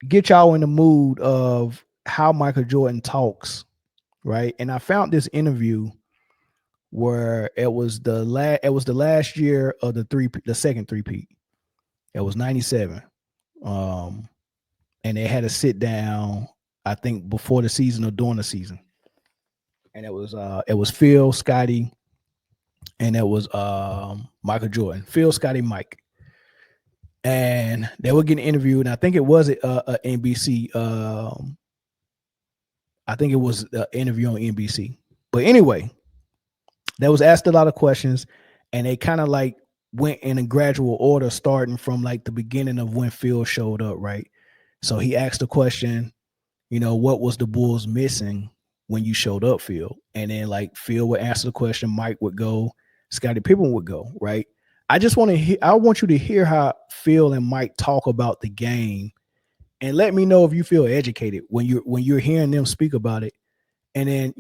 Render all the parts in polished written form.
get y'all in the mood of how Michael Jordan talks, right? And I found this interview where it was the last year of the second three-peat. It was 97. Um, and they had to sit down, I think, before the season or during the season. And it was Phil, Scotty, and it was Michael Jordan. Phil, Scotty, Mike. And they were getting interviewed, and I think it was NBC. I think it was an interview on NBC. But anyway, they was asked a lot of questions, and they kind of like went in a gradual order, starting from like the beginning of when Phil showed up, right? So he asked the question, what was the Bulls missing when you showed up, Phil? And then like Phil would answer the question, Mike would go, Scottie Pippen would go, right? I want you to hear how Phil and Mike talk about the game, and let me know if you feel educated when you're hearing them speak about it. And then,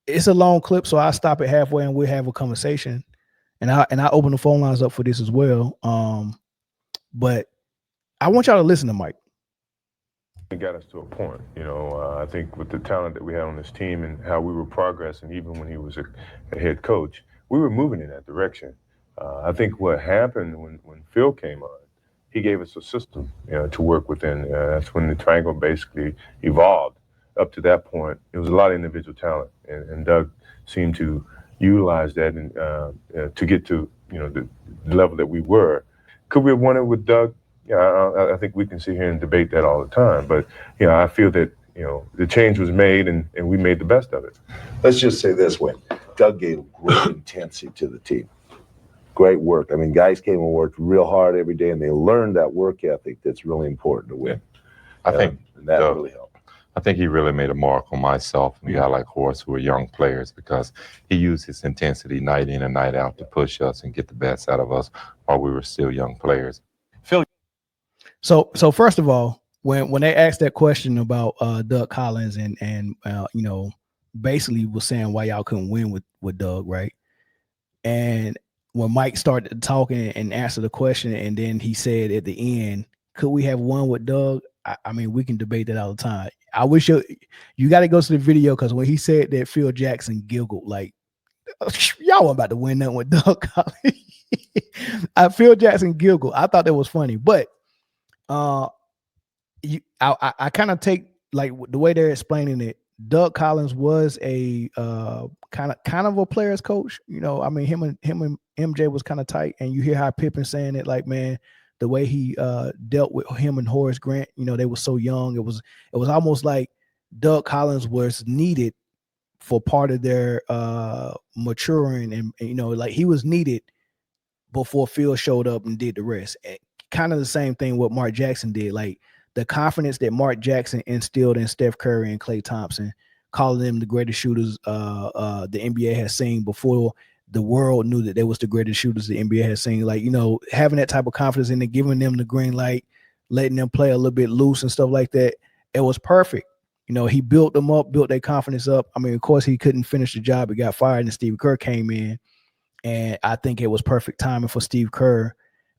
it's a long clip, so I'll stop it halfway and we'll have a conversation. And I open the phone lines up for this as well. But I want y'all to listen to Mike. It got us to a point, I think with the talent that we had on this team and how we were progressing, even when he was a head coach, we were moving in that direction. I think what happened when Phil came on, he gave us a system, to work within. That's when the triangle basically evolved. Up to that point, it was a lot of individual talent, and Doug seemed to utilize that and to get to the level that we were. Could we have won it with Doug? Yeah, I think we can sit here and debate that all the time. But I feel that the change was made, and we made the best of it. Let's just say this way: Doug gave great intensity to the team. Great work. I mean, guys came and worked real hard every day, and they learned that work ethic that's really important to win. I think that really helped. I think he really made a mark on myself and a guy like Horace, who were young players, because he used his intensity night in and night out to push us and get the best out of us while we were still young players. Phil. So first of all, when they asked that question about Doug Collins and basically was saying why y'all couldn't win with Doug, right? And when Mike started talking and answered the question, and then he said at the end, could we have won with Doug? I mean, we can debate that all the time. I wish you got to go to the video, because when he said that, Phil Jackson giggled like, y'all weren't about to win nothing with Doug Collins. Phil Jackson giggled. I thought that was funny, but I kind of take like the way they're explaining it. Doug Collins was a kind of a player's coach. I mean, him and MJ was kind of tight, and you hear how Pippen saying it, like, man, the way he dealt with him and Horace Grant, they were so young. It was almost like Doug Collins was needed for part of their maturing, and like he was needed before Phil showed up and did the rest. And kind of the same thing what Mark Jackson did. Like the confidence that Mark Jackson instilled in Steph Curry and Klay Thompson, calling them the greatest shooters the NBA has seen before the world knew that they was the greatest shooters the NBA has seen. Like, having that type of confidence in it, giving them the green light, letting them play a little bit loose and stuff like that. It was perfect. He built them up, built their confidence up. I mean, of course, he couldn't finish the job. He got fired, and Steve Kerr came in. And I think it was perfect timing for Steve Kerr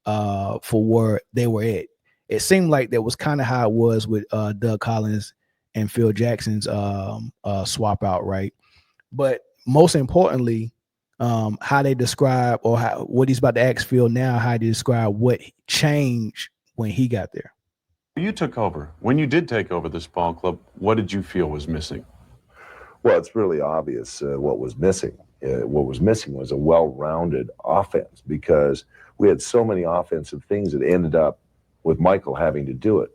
for where they were at. It seemed like that was kind of how it was with Doug Collins and Phil Jackson's swap out, right? But most importantly, how they describe, or what he's about to ask Phil now, how they describe what changed when he got there. You took over. When you did take over this ball club, what did you feel was missing? Well, it's really obvious what was missing. What was missing was a well-rounded offense, because we had so many offensive things that ended up with Michael having to do it.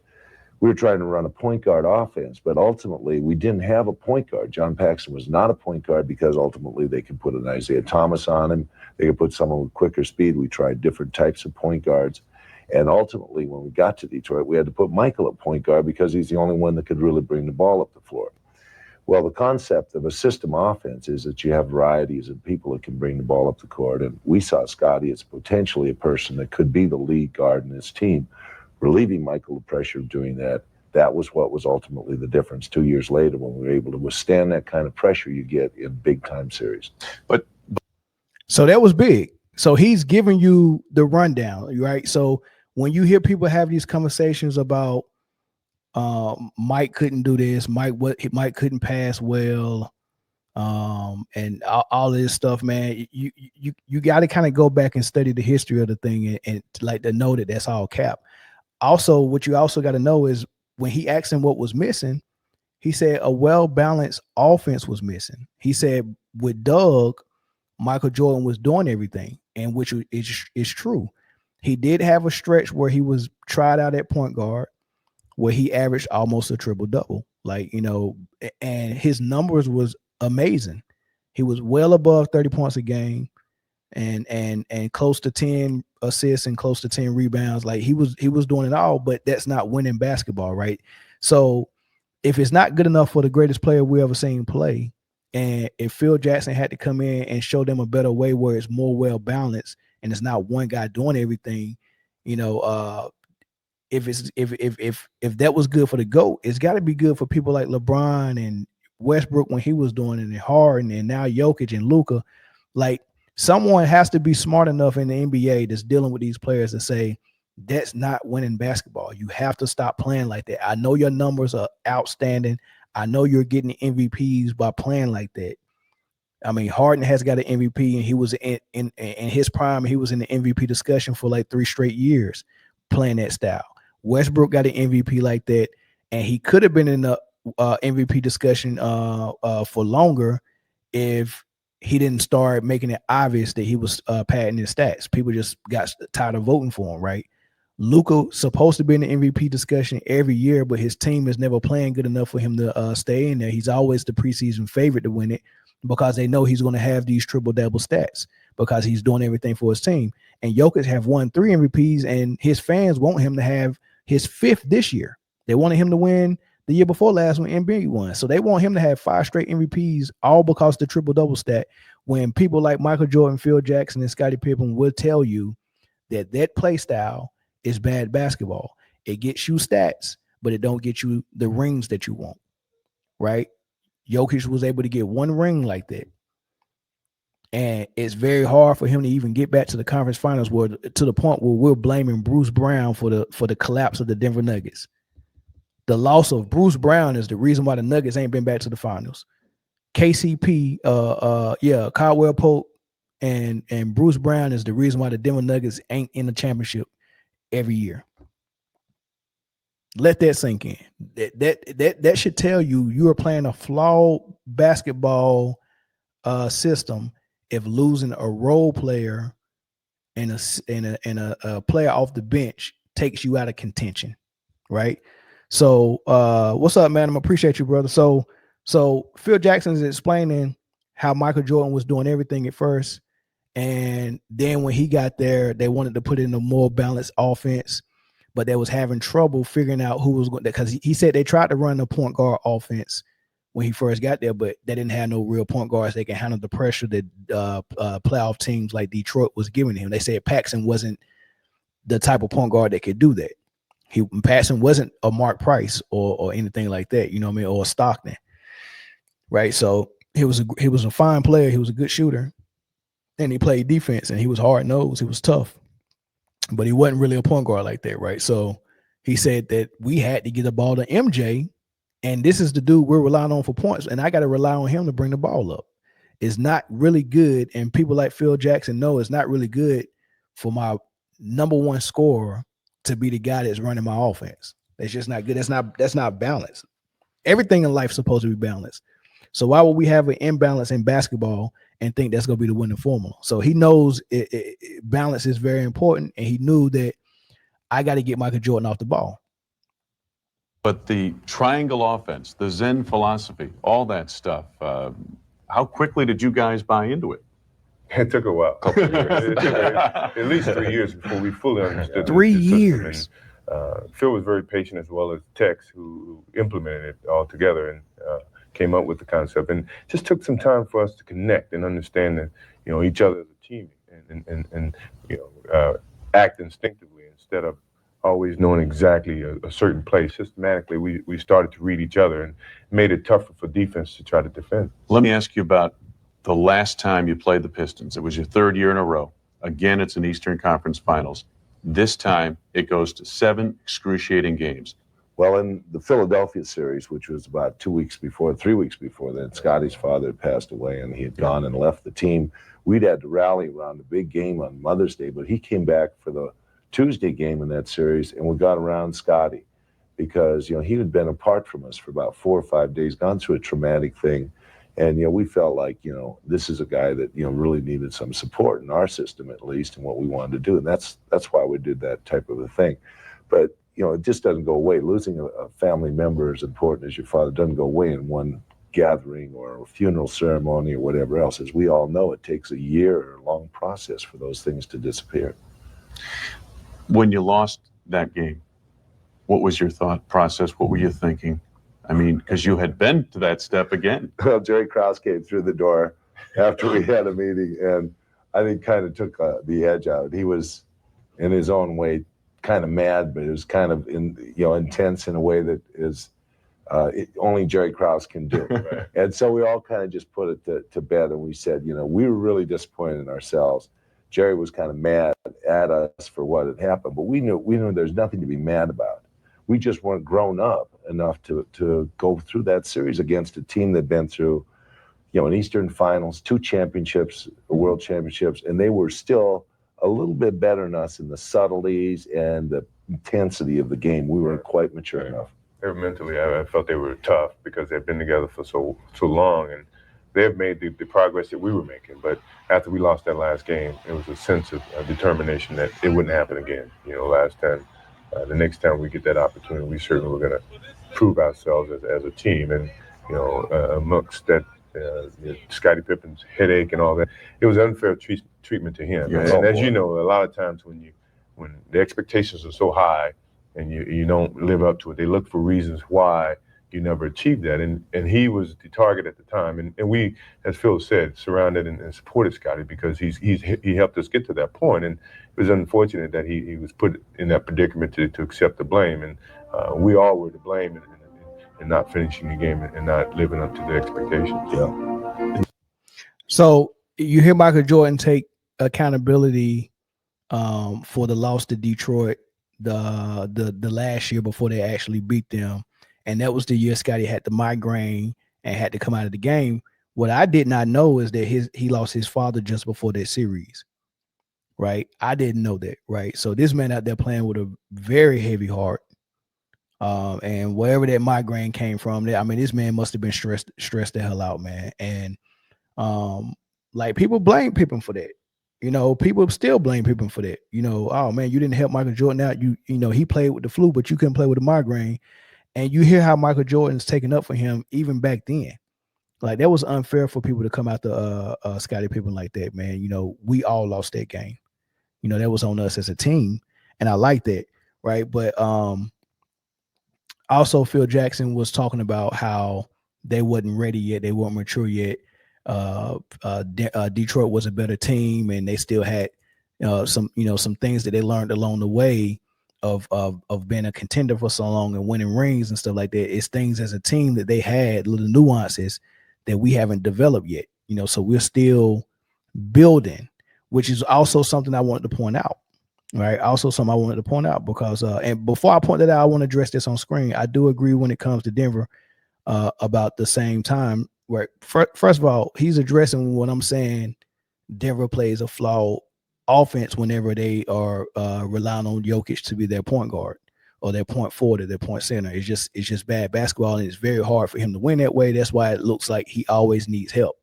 We were trying to run a point guard offense, but ultimately we didn't have a point guard. John Paxson was not a point guard, because ultimately they could put an Isaiah Thomas on him. They could put someone with quicker speed. We tried different types of point guards. And ultimately, when we got to Detroit, we had to put Michael at point guard, because he's the only one that could really bring the ball up the floor. Well, the concept of a system offense is that you have varieties of people that can bring the ball up the court. And we saw Scotty as potentially a person that could be the lead guard in this team, relieving Michael the pressure of doing that. That was what was ultimately the difference 2 years later, when we were able to withstand that kind of pressure you get in big-time series. So that was big. So he's giving you the rundown, right? So when you hear people have these conversations about Mike couldn't do this, Mike couldn't pass well, and all of this stuff, man, you got to kind of go back and study the history of the thing and like to know that that's all cap. Also, what you also got to know is when he asked him what was missing, he said a well-balanced offense was missing. He said with Doug, Michael Jordan was doing everything, and which is true. He did have a stretch where he was tried out at point guard, where he averaged almost a triple-double. Like, you know, and his numbers was amazing. He was well above 30 points a game and close to 10 assists and close to 10 rebounds. Like he was doing it all, but that's not winning basketball, right? So if it's not good enough for the greatest player we ever seen play, and if Phil Jackson had to come in and show them a better way where it's more well balanced and it's not one guy doing everything, you know, if that was good for the GOAT, it's got to be good for people like LeBron and Westbrook when he was doing it, and Harden, and now Jokic and Luka. Like, someone has to be smart enough in the NBA that's dealing with these players to say, that's not winning basketball. You have to stop playing like that. I know your numbers are outstanding. I know you're getting MVPs by playing like that. I mean, Harden has got an MVP, and he was in his prime. He was in the MVP discussion for like 3 straight years playing that style. Westbrook got an MVP like that, and he could have been in the MVP discussion for longer if he didn't start making it obvious that he was padding his stats. People just got tired of voting for him, right? Luka supposed to be in the MVP discussion every year, but his team is never playing good enough for him to stay in there. He's always the preseason favorite to win it because they know he's going to have these triple-double stats because he's doing everything for his team. And Jokic have won 3 MVPs, and his fans want him to have his 5th this year. They wanted him to win the year before last when Embiid won. So they want him to have 5 straight MVPs, all because the triple-double stat, when people like Michael Jordan, Phil Jackson, and Scottie Pippen will tell you that play style is bad basketball. It gets you stats, but it don't get you the rings that you want, right? Jokic was able to get 1 ring like that. And it's very hard for him to even get back to the conference finals, where to the point where we're blaming Bruce Brown for the collapse of the Denver Nuggets. The loss of Bruce Brown is the reason why the Nuggets ain't been back to the finals. KCP, Caldwell Pope, and Bruce Brown is the reason why the Denver Nuggets ain't in the championship every year. Let that sink in. That should tell you are playing a flawed basketball system if losing a role player and a player off the bench takes you out of contention, right? So what's up, man? I appreciate you, brother. So Phil Jackson is explaining how Michael Jordan was doing everything at first, and then when he got there, they wanted to put in a more balanced offense, but they was having trouble figuring out who was going to, because he said they tried to run a point guard offense when he first got there, but they didn't have no real point guards that can handle the pressure that playoff teams like Detroit was giving him. They said Paxson wasn't the type of point guard that could do that. Paxson wasn't a Mark Price or anything like that, you know what I mean, or a Stockton, right? So he was a fine player. He was a good shooter, and he played defense, and he was hard-nosed. He was tough, but he wasn't really a point guard like that, right? So he said that we had to get the ball to MJ, and this is the dude we're relying on for points, and I got to rely on him to bring the ball up. It's not really good, and people like Phil Jackson know it's not really good for my number 1 scorer to be the guy that's running my offense. That's just not good. That's not balanced. Everything in life is supposed to be balanced. So why would we have an imbalance in basketball and think that's going to be the winning formula? So he knows balance is very important, and he knew that I got to get Michael Jordan off the ball. But the triangle offense, the Zen philosophy, all that stuff, how quickly did you guys buy into it? It took a while. Couple of years. It took at least 3 years before we fully understood 3 the system. years. And, Phil was very patient, as well as Tex, who implemented it all together and came up with the concept. And just took some time for us to connect and understand that, you know, each other as a team and act instinctively instead of always knowing exactly a certain play. Systematically, we started to read each other and made it tougher for defense to try to defend. Let me ask you about the last time you played the Pistons. It was your 3rd year in a row. Again, it's an Eastern Conference Finals. This time it goes to 7 excruciating games. Well, in the Philadelphia series, which was about 3 weeks before then, Scotty's father had passed away and he had gone and left the team. We'd had to rally around the big game on Mother's Day, but he came back for the Tuesday game in that series, and we got around Scotty because, he had been apart from us for about 4 or 5 days, gone through a traumatic thing. And, we felt like, this is a guy that, really needed some support in our system, at least, and what we wanted to do. And that's why we did that type of a thing. But, it just doesn't go away. Losing a family member as important as your father doesn't go away in one gathering or a funeral ceremony or whatever else. As we all know, it takes a year or a long process for those things to disappear. When you lost that game, what was your thought process? What were you thinking? I mean, because you had been to that step again. Well, Jerry Krause came through the door after we had a meeting, and I think kind of took the edge out. He was, in his own way, kind of mad, but it was kind of intense in a way that is only Jerry Krause can do. Right. And so we all kind of just put it to bed, and we said, we were really disappointed in ourselves. Jerry was kind of mad at us for what had happened, but we knew there's nothing to be mad about. We just weren't grown up enough to go through that series against a team that'd been through, an Eastern Finals, 2 championships, World Championships, and they were still a little bit better than us in the subtleties and the intensity of the game. We weren't quite mature enough. They were mentally, I felt they were tough because they've been together for so long, and they've made the progress that we were making. But after we lost that last game, it was a sense of determination that it wouldn't happen again. Last time, the next time we get that opportunity, we certainly were going to prove ourselves as a team. And, amongst that, Scottie Pippen's headache and all that, it was unfair treatment to him. Yes. And as you know, a lot of times when the expectations are so high and you don't live up to it, they look for reasons why you never achieved that. And he was the target at the time. And we, as Phil said, surrounded and supported Scottie because he helped us get to that point. And it was unfortunate that he was put in that predicament to accept the blame. And we all were to blame in not finishing the game and not living up to the expectations. Yeah. So you hear Michael Jordan take accountability for the loss to Detroit the last year before they actually beat them. And that was the year Scottie had the migraine and had to come out of the game. What I did not know is that he lost his father just before that series, right? I didn't know that, right? So this man out there playing with a very heavy heart, and wherever that migraine came from, this man must have been stressed the hell out, man. And like people blame Pippen for that. People still blame Pippen for that. Oh man, you didn't help Michael Jordan out. He played with the flu, but you couldn't play with the migraine. And you hear how Michael Jordan's taken up for him even back then. Like that was unfair for people to come out to Scottie Pippen like that, man. We all lost that game. That was on us as a team, and I like that, right? But also Phil Jackson was talking about how they wasn't ready yet, they weren't mature yet. Detroit was a better team, and they still had some things that they learned along the way of being a contender for so long and winning rings and stuff like that. It's things as a team that they had, little nuances that we haven't developed yet. So we're still building, which is also something I wanted to point out. Right. Also something I wanted to point out because and before I point that out, I want to address this on screen. I do agree when it comes to Denver about the same time. Right. First of all, he's addressing what I'm saying. Denver plays a flawed offense whenever they are relying on Jokic to be their point guard or their point forward or their point center. It's just bad basketball, and it's very hard for him to win that way. That's why it looks like he always needs help.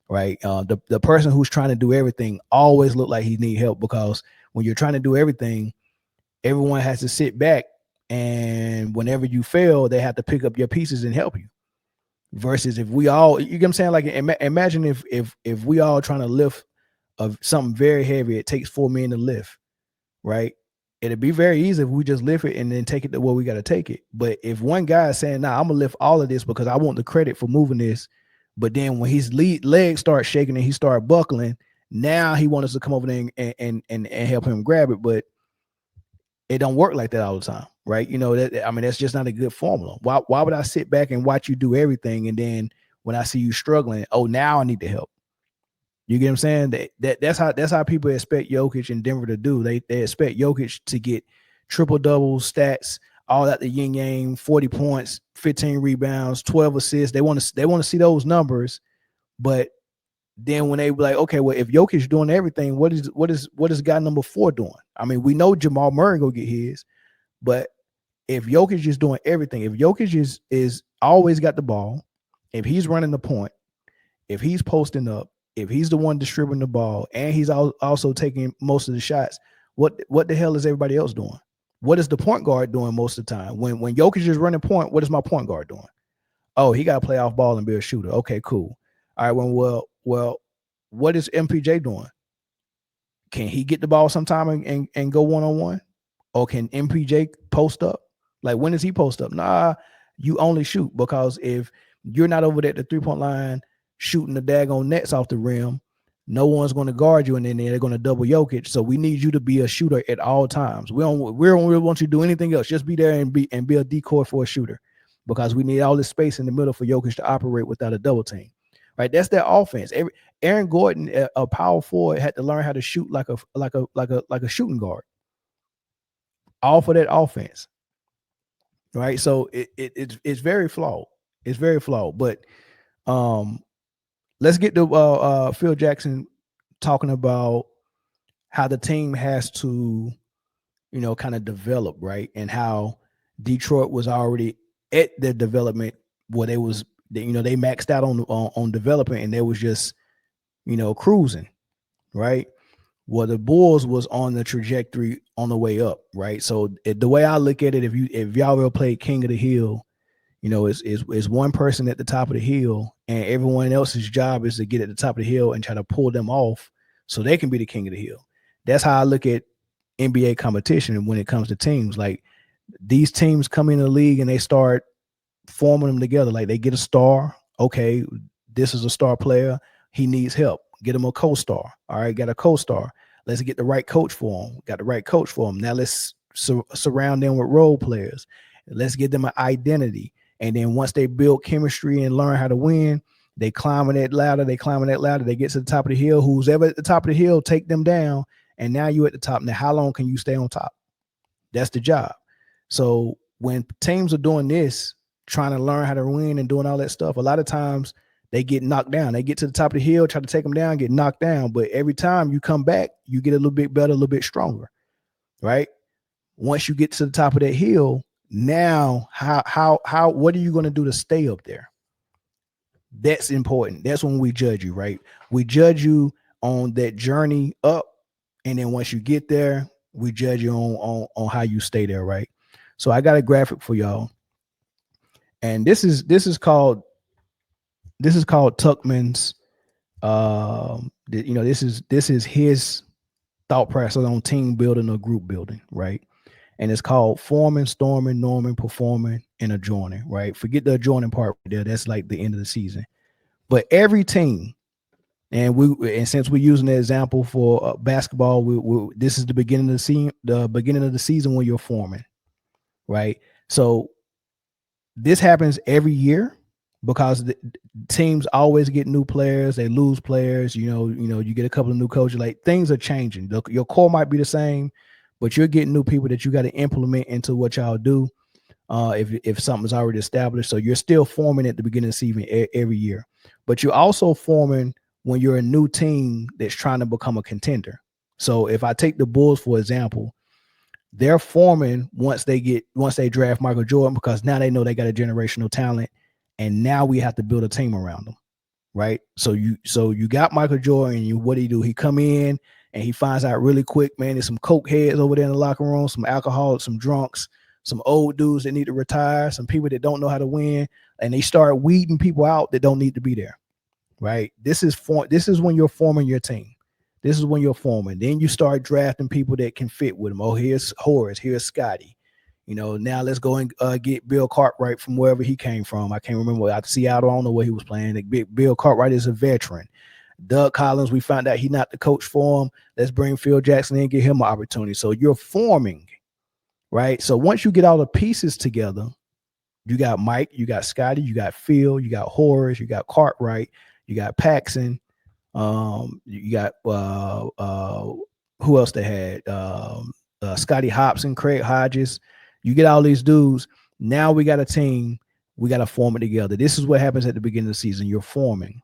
Right. The person who's trying to do everything always look like he needs help, because when you're trying to do everything, everyone has to sit back, and whenever you fail, they have to pick up your pieces and help you. Versus if we all, you get what I'm saying? Like imagine if we all trying to lift of something very heavy, it takes 4 men to lift, right? It'd be very easy if we just lift it and then take it to where we got to take it. But if one guy is saying, nah, I'm gonna lift all of this because I want the credit for moving this, but then when his legs start shaking and he start buckling, now he wants us to come over there and help him grab it. But it don't work like that all the time, right? That's just not a good formula. Why would I sit back and watch you do everything, and then when I see you struggling, oh, now I need to help? You get what I'm saying? That's how people expect Jokic in Denver to do. They expect Jokic to get triple double stats, all that the yin yang, 40 points, 15 rebounds, 12 assists. They want to see those numbers, but then when they be like, okay, well, if Jokic doing everything, what is guy number 4 doing? I mean, we know Jamal Murray go get his, but if Jokic is doing everything, if Jokic is always got the ball, if he's running the point, if he's posting up, if he's the one distributing the ball, and he's also taking most of the shots, what the hell is everybody else doing? What is the point guard doing most of the time? When Jokic is running point, what is my point guard doing? Oh, he got to play off ball and be a shooter. Okay, cool. All right, well, what is MPJ doing? Can he get the ball sometime and go one-on-one? Or can MPJ post up? Like, when does he post up? Nah, you only shoot, because if you're not over there at the three-point line shooting the daggone nets off the rim, no one's going to guard you, and then they're going to double Jokic. So we need you to be a shooter at all times. We don't really want you to do anything else. Just be there and be a decoy for a shooter, because we need all this space in the middle for Jokic to operate without a double team. Right? That's their offense. Aaron Gordon, a power forward, had to learn how to shoot like a shooting guard. All for that offense. Right? So it's very flawed. It's very flawed. But let's get to Phil Jackson talking about how the team has to, kind of develop, right? And how Detroit was already at their development where they maxed out on development, and they was just, cruising, right? Well, the Bulls was on the trajectory on the way up, right? So the way I look at it, if y'all ever played King of the Hill, is one person at the top of the hill, and everyone else's job is to get at the top of the hill and try to pull them off so they can be the king of the hill. That's how I look at NBA competition when it comes to teams. Like, these teams come in the league and they start forming them together. Like, they get a star. Okay, this is a star player. He needs help. Get him a co-star. All right, got a co-star. Let's get the right coach for him. Got the right coach for him. Now let's surround them with role players. Let's give them an identity. And then once they build chemistry and learn how to win, they climbing that ladder. They get to the top of the hill. Who's ever at the top of the hill, take them down. And now you at the top. Now, how long can you stay on top? That's the job. So when teams are doing this, trying to learn how to win and doing all that stuff, a lot of times they get knocked down. They get to the top of the hill, try to take them down, get knocked down. But every time you come back, you get a little bit better, a little bit stronger, right? Once you get to the top of that hill, now what are you going to do to stay up there? That's important. That's when we judge you, right? We judge you on that journey up, and then once you get there, we judge you on how you stay there, right? So I got a graphic for y'all, and this is called Tuckman's. This is his thought process on team building or group building, right? And it's called forming, storming, norming, performing, and adjoining, right? Forget the adjoining part right there. That's like the end of the season. But every team, and since we're using the example for basketball, this is the beginning of the season when you're forming, right? So this happens every year because the teams always get new players. They lose players. You get a couple of new coaches. Like, things are changing. Your core might be the same, but you're getting new people that you got to implement into what y'all do. If something's already established, so you're still forming at the beginning of the season every year, but you're also forming when you're a new team that's trying to become a contender. So if I take the Bulls for example, they're forming once they draft Michael Jordan, because now they know they got a generational talent, and now we have to build a team around them, right? So you got Michael Jordan, and what do? He come in and he finds out really quick, man, there's some coke heads over there in the locker room, some alcoholics, some drunks, some old dudes that need to retire, some people that don't know how to win, and they start weeding people out that don't need to be there, right? This is when you're forming your team. This is when you're forming. Then you start drafting people that can fit with them. Oh, here's Horace, here's Scotty. Now let's go and get Bill Cartwright from wherever he came from. I can't remember. Out of Seattle, I don't know where he was playing. Bill Cartwright is a veteran. Doug Collins, we found out he's not the coach for him. Let's bring Phil Jackson in and give him an opportunity. So you're forming, right? So once you get all the pieces together, you got Mike, you got Scotty, you got Phil, you got Horace, you got Cartwright, you got Paxson, You got who else they had? Scotty Hobson, Craig Hodges. You get all these dudes. Now we got a team. We got to form it together. This is what happens at the beginning of the season. You're forming.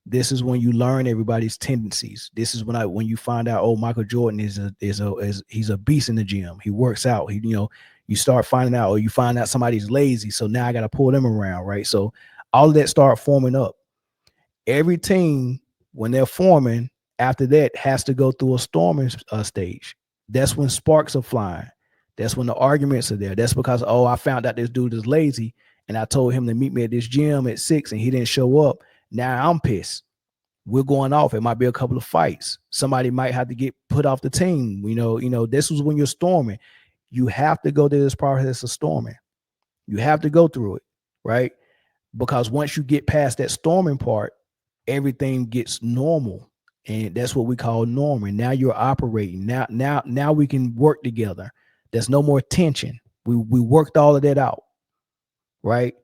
This is when you learn everybody's tendencies. This is when you find out, oh, Michael Jordan is he's a beast in the gym. He works out. You start finding out, or you find out somebody's lazy. So now I got to pull them around, right? So all of that start forming up. Every team, when they're forming, after that has to go through a storming stage. That's when sparks are flying. That's when the arguments are there. That's because, oh, I found out this dude is lazy, and I told him to meet me at this gym at 6, and he didn't show up. Now I'm pissed. We're going off. It might be a couple of fights. Somebody might have to get put off the team. This was when you're storming. You have to go through this process of storming. You have to go through it, right? Because once you get past that storming part, everything gets normal. And that's what we call norming. Now you're operating. Now we can work together. There's no more tension. We worked all of that out. Right.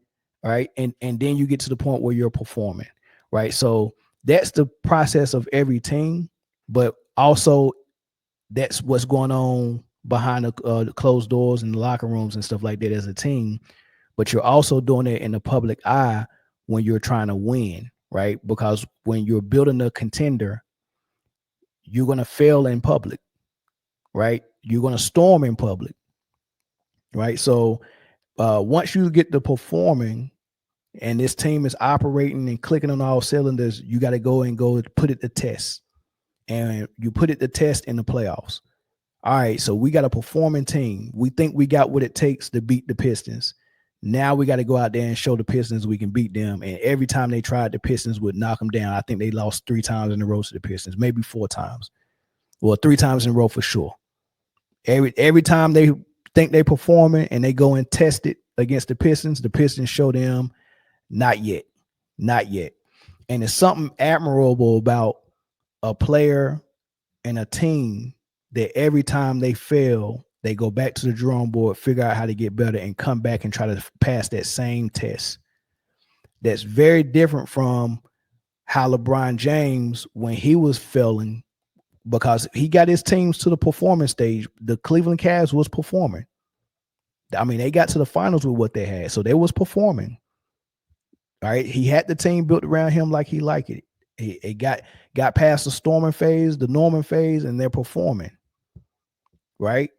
Right. And then you get to the point where you're performing. Right. So that's the process of every team, but also that's what's going on behind the closed doors and the locker rooms and stuff like that as a team. But you're also doing it in the public eye when you're trying to win, right? Because when you're building a contender, you're going to fail in public, right? You're going to storm in public, right? So once you get to performing and this team is operating and clicking on all cylinders, you got to go put it to test. And you put it to test in the playoffs. All right, so we got a performing team. We think we got what it takes to beat the Pistons. Now we got to go out there and show the Pistons we can beat them. And every time they tried, the Pistons would knock them down. I think they lost 3 times in a row to the Pistons, maybe 4 times. Well, 3 times in a row for sure. Every time they think they performing and they go and test it against the Pistons show them not yet. And it's something admirable about a player and a team that every time they fail, they go back to the drawing board, figure out how to get better, and come back and try to pass that same test. That's very different from how LeBron James, when he was failing, because he got his teams to the performance stage. The Cleveland Cavs was performing. I mean, they got to the finals with what they had, so they was performing. All right, he had the team built around him like he liked it. It got past the storming phase, the norming phase, and they're performing. Right?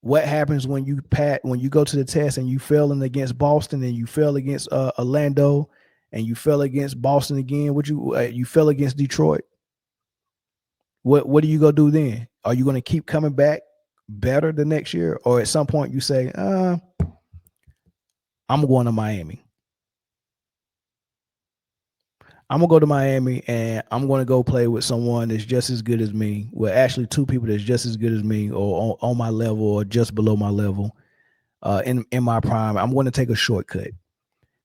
What happens when you go to the test and you failing against Boston and you fail against Orlando and you fail against Boston again? You fail against Detroit? What do you go do then? Are you going to keep coming back better the next year, or at some point you say, I'm going to Miami. I'm going to go to Miami and I'm going to go play with someone that's just as good as me. Well, actually 2 people that's just as good as me or on my level or just below my level in my prime. I'm going to take a shortcut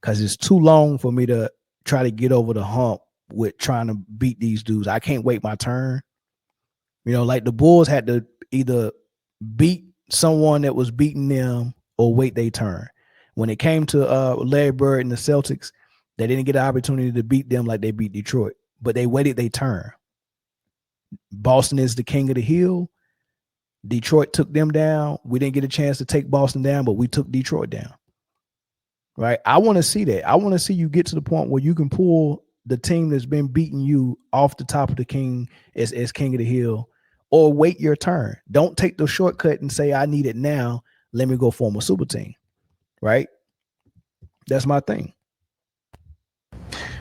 because it's too long for me to try to get over the hump with trying to beat these dudes. I can't wait my turn. Like the Bulls had to either beat someone that was beating them or wait their turn. When it came to Larry Bird and the Celtics, they didn't get an opportunity to beat them like they beat Detroit, but they waited their turn. Boston is the king of the hill. Detroit took them down. We didn't get a chance to take Boston down, but we took Detroit down. Right? I want to see that. I want to see you get to the point where you can pull the team that's been beating you off the top of the king as king of the hill, or wait your turn. Don't take the shortcut and say, I need it now. Let me go form a super team. Right? That's my thing.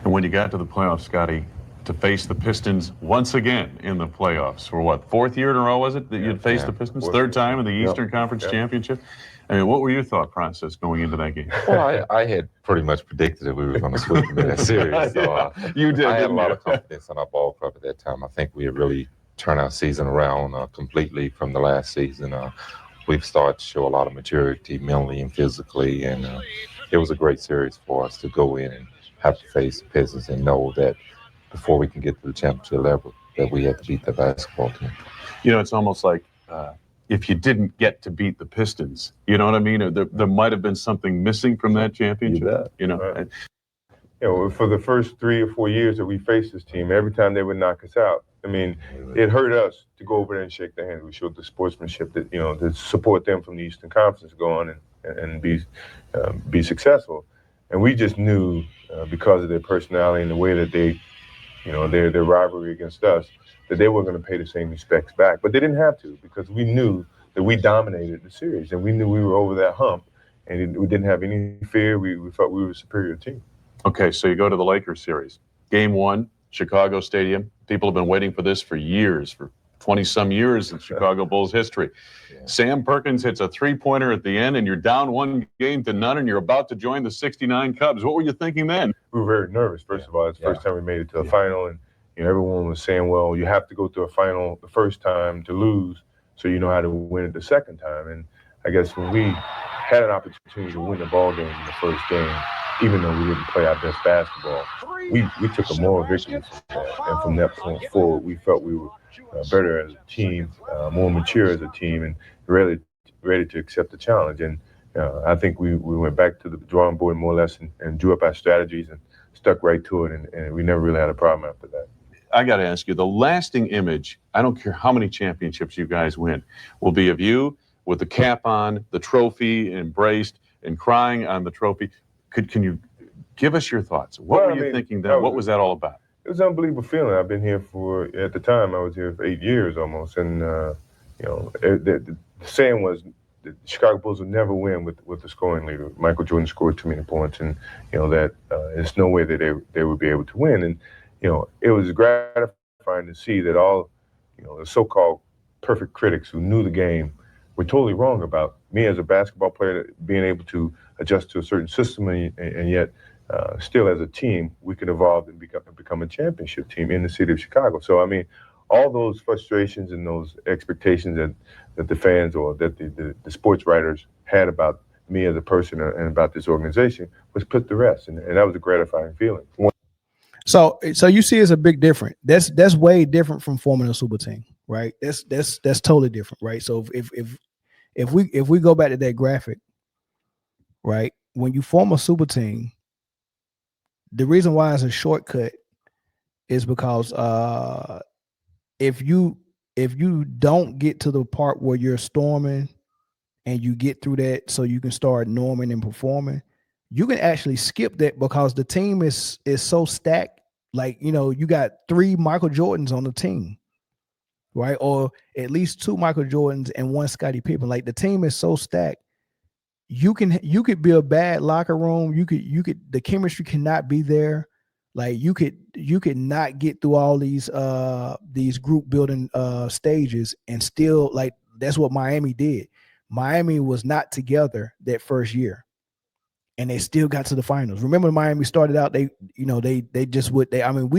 And when you got to the playoffs, Scotty, to face the Pistons once again in the playoffs for what, 4th year in a row, was it, that you'd faced the Pistons? 3rd time in the Eastern Conference Championship? I mean, what were your thought process going into that game? Well, I had pretty much predicted that we were going to sweep them in that series. So You did, I had a didn't lot you? of confidence in our ball club at that time. I think we had really turned our season around completely from the last season. We've started to show a lot of maturity mentally and physically, and it was a great series for us to go in and have to face the Pistons and know that before we can get to the championship level, that we had to beat the basketball team. It's almost like if you didn't get to beat the Pistons, you know what I mean? There might have been something missing from that championship. You bet. Right. for the first 3 or 4 years that we faced this team, every time they would knock us out, I mean, it hurt us to go over there and shake their hands. We showed the sportsmanship that, to support them from the Eastern Conference to go on and be successful. And we just knew because of their personality and the way that they, their rivalry against us, that they weren't going to pay the same respects back. But they didn't have to, because we knew that we dominated the series and we knew we were over that hump, and we didn't have any fear. We felt we were a superior team. Okay, so you go to the Lakers series. Game 1, Chicago Stadium. People have been waiting for this for years, for 20-some years in Chicago Bulls history. Yeah. Sam Perkins hits a three-pointer at the end, and you're down 1-0, and you're about to join the 69 Cubs. What were you thinking then? We were very nervous, first of all. It's the first time we made it to a final, and everyone was saying, well, you have to go to a final the first time to lose, so you know how to win it the second time. And I guess when we had an opportunity to win the ball game in the first game, even though we didn't play our best basketball, we took a moral victory from that. And from that point forward, we felt we were better as a team, more mature as a team, and ready to accept the challenge. And I think we went back to the drawing board more or less and drew up our strategies and stuck right to it, and we never really had a problem after that. I got to ask you, the lasting image, I don't care how many championships you guys win, will be of you with the cap on, the trophy embraced, and crying on the trophy. Can you give us your thoughts? What were you thinking then? What was that all about? It was an unbelievable feeling. I've been here at the time, I was here for 8 years almost. And, the saying was the Chicago Bulls would never win with the scoring leader. Michael Jordan scored too many points, and, that there's no way that they would be able to win. And, it was gratifying to see that all, the so-called perfect critics who knew the game were totally wrong about me as a basketball player being able to adjust to a certain system, and yet still as a team we could evolve and become a championship team in the city of Chicago. So I mean, all those frustrations and those expectations that the fans or that the sports writers had about me as a person and about this organization was put to rest, and that was a gratifying feeling. So you see, it's a big difference. That's way different from forming a super team, right? That's totally different, right? So if we go back to that graphic, right? When you form a super team, the reason why it's a shortcut is because if you don't get to the part where you're storming and you get through that so you can start norming and performing, you can actually skip that because the team is so stacked. Like, you got 3 Michael Jordans on the team, right? Or at least 2 Michael Jordans and 1 Scottie Pippen. Like, the team is so stacked. You could be a bad locker room. You could the chemistry cannot be there. Like, you could not get through all these group building stages and still, like, that's what Miami did. Miami was not together that first year, and they still got to the finals. Remember, Miami started out, we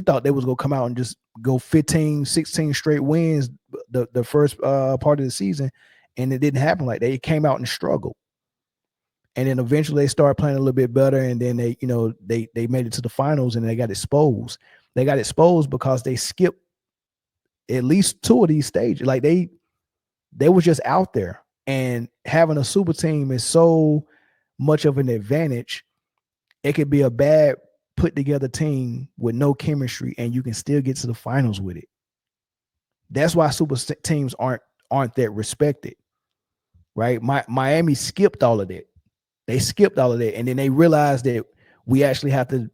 thought they was gonna come out and just go 15, 16 straight wins the first part of the season, and it didn't happen like that. It came out and struggled. And then eventually they started playing a little bit better, and then they made it to the finals, and they got exposed. They got exposed because they skipped at least 2 of these stages. Like, they were just out there, and having a super team is so much of an advantage. It could be a bad put together team with no chemistry, and you can still get to the finals with it. That's why super teams aren't that respected, right? Miami skipped all of that. They skipped all of that, and then they realized that we actually have to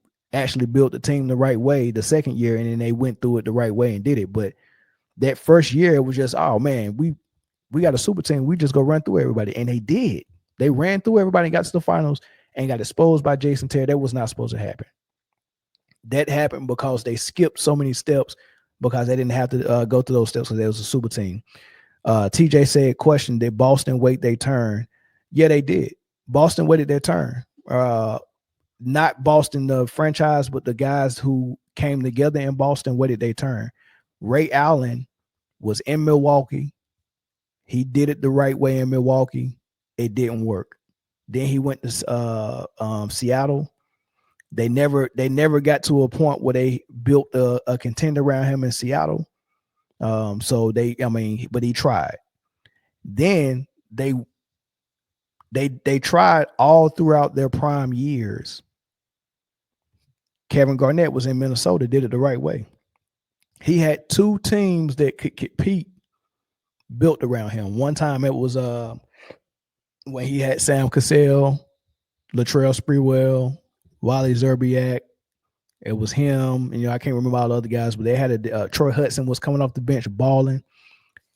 build the team the right way the second year, and then they went through it the right way and did it. But that first year, it was just, oh man, we got a super team. We just go run through everybody, and they did. They ran through everybody and got to the finals and got exposed by Jason Terry. That was not supposed to happen. That happened because they skipped so many steps because they didn't have to go through those steps because they was a super team. TJ said, question, did Boston wait their turn? Yeah, they did. Boston waited their turn. Not Boston, the franchise, but the guys who came together in Boston waited their turn. Ray Allen was in Milwaukee. He did it the right way in Milwaukee. It didn't work. Then he went to Seattle. They never got to a point where they built a contender around him in Seattle. But he tried. Then they tried all throughout their prime years Kevin Garnett was in Minnesota, did it the right way. He had 2 teams that could compete built around him. One time it was when he had Sam Cassell, Latrell Sprewell, Wally Zerbiak. It was him, and I can't remember all the other guys, but they had Troy Hudson was coming off the bench balling.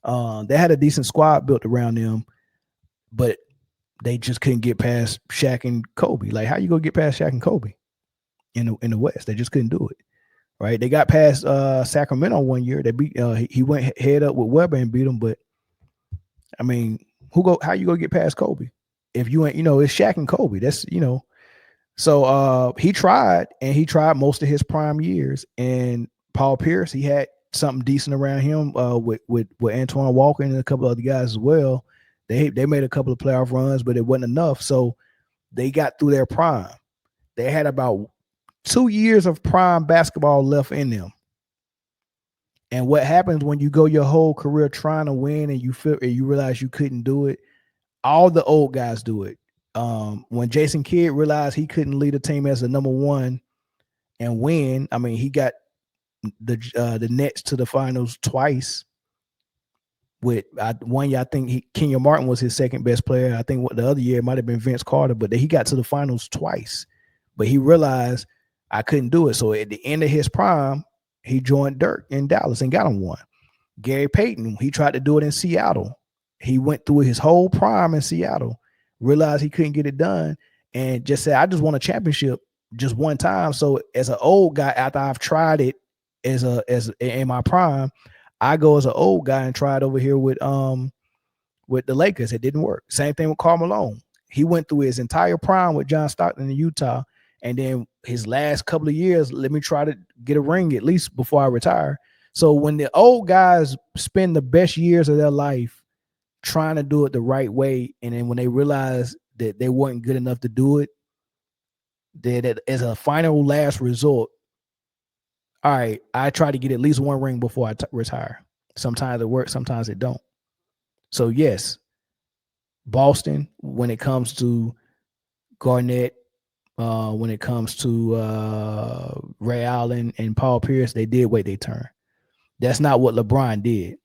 They had a decent squad built around them, but they just couldn't get past Shaq and Kobe. Like, how you gonna get past Shaq and Kobe in the West? They just couldn't do it. Right? They got past Sacramento one year. They beat he went head up with Webber and beat them, but I mean, how you gonna get past Kobe if you ain't, it's Shaq and Kobe. That's so he tried most of his prime years. And Paul Pierce, he had something decent around him with Antoine Walker and a couple of other guys as well. They made a couple of playoff runs, but it wasn't enough. So they got through their prime. They had about 2 years of prime basketball left in them. And what happens when you go your whole career trying to win and you realize you couldn't do it? All the old guys do it. When Jason Kidd realized he couldn't lead a team as the number 1 and win, I mean, he got the Nets to the finals twice. With one year, I think Kenya Martin was his second best player. I think the other year it might have been Vince Carter, but he got to the finals twice. But he realized I couldn't do it. So at the end of his prime, he joined Dirk in Dallas and got him one. Gary Payton, he tried to do it in Seattle. He went through his whole prime in Seattle, realized he couldn't get it done, and just said, I just won a championship just one time. So as an old guy, after I've tried it as in my prime, I go as an old guy and try it over here with the Lakers. It didn't work. Same thing with Karl Malone. He went through his entire prime with John Stockton in Utah, and then his last couple of years, let me try to get a ring at least before I retire. So when the old guys spend the best years of their life trying to do it the right way, and then when they realize that they weren't good enough to do it, that as a final last resort, all right, I try to get at least one ring before I retire. Sometimes it works, sometimes it don't. So yes, Boston, when it comes to Garnett, when it comes to Ray Allen and Paul Pierce, they did wait their turn. That's not what LeBron did.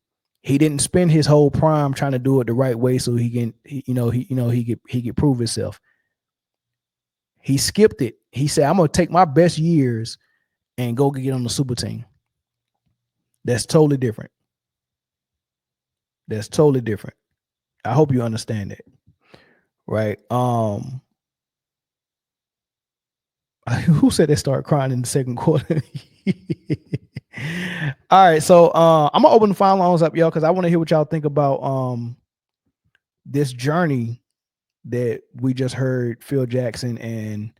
He didn't spend his whole prime trying to do it the right way so he could prove himself. He skipped it. He said, I'm gonna take my best years and go get on the super team. That's totally different. That's totally different. I hope you understand that. Right. Who said they start crying in the second quarter? All right, so I'm gonna open the phone lines up, y'all, because I want to hear what y'all think about this journey that we just heard Phil Jackson and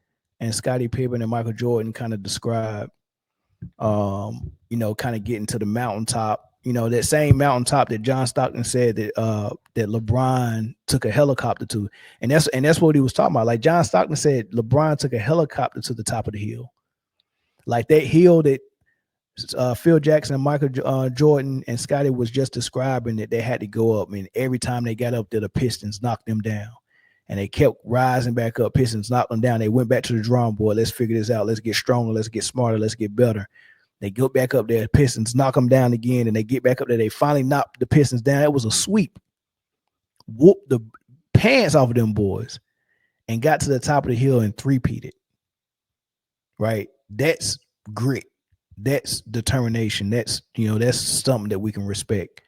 Scottie Pippen and Michael Jordan kind of describe. Kind of getting to the mountaintop. That same mountaintop that John Stockton said that LeBron took a helicopter to, and that's what he was talking about. Like John Stockton said, LeBron took a helicopter to the top of the hill, like that hill that Phil Jackson and Michael Jordan and Scottie was just describing, that they had to go up, and every time they got up there, the Pistons knocked them down, and they kept rising back up. Pistons knocked them down. They went back to the drawing board. Let's figure this out. Let's get stronger. Let's get smarter. Let's get better. They go back up there. Pistons knock them down again, and they get back up there. They finally knocked the Pistons down. It was a sweep. Whooped the pants off of them boys and got to the top of the hill and three-peated. Right? That's grit. That's determination. That's something that we can respect.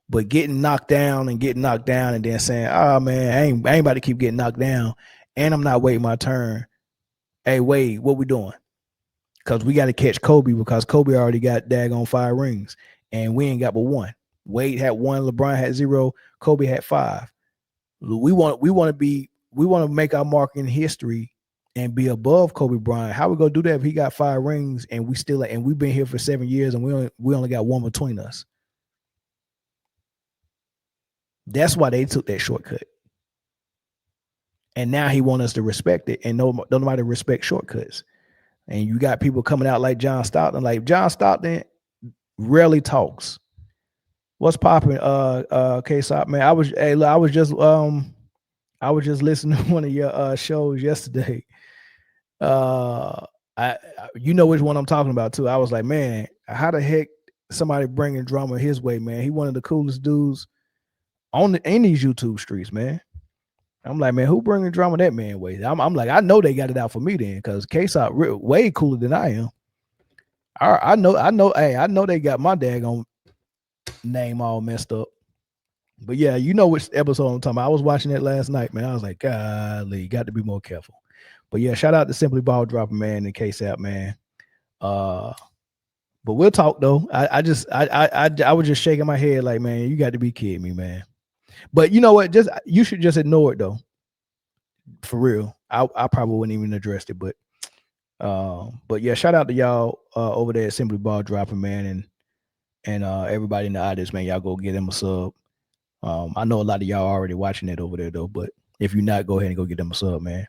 But getting knocked down and then saying, oh man, I ain't about to keep getting knocked down, and I'm not waiting my turn. Hey, Wade, what we doing? Because we got to catch Kobe, because Kobe already got daggone 5 rings and we ain't got but 1. Wade had 1, LeBron had 0, Kobe had 5. We want to make our mark in history and be above Kobe Bryant. How we gonna do that if he got 5 rings and we've been here for 7 years and we only got 1 between us? That's why they took that shortcut. And now he wants us to respect it, and nobody respect shortcuts. And you got people coming out like John Stockton. Like John Stockton rarely talks. What's popping? K-Sop, man. I was just listening to one of your shows yesterday. I you know which one I'm talking about too. I was like, man, how the heck somebody bringing drama his way, man? He one of the coolest dudes in these YouTube streets, man. I'm like, man, who bringing drama that man way? I'm like, I know they got it out for me then, because K-Sop way cooler than I am. I know. Hey, I know they got my daggone name all messed up. But yeah, you know which episode I'm talking about. I was watching it last night, man. I was like, golly, got to be more careful. But yeah, shout out to Simply Ball Dropping, man, and K-Sap, man. But we'll talk though. I was just shaking my head like, man, you got to be kidding me, man. But you know what? You should just ignore it though. For real. I probably wouldn't even address it, but yeah, shout out to y'all over there at Simply Ball Dropping, man, and everybody in the audience, man. Y'all go get them a sub. I know a lot of y'all already watching it over there though, but if you're not, go ahead and go get them a sub, man.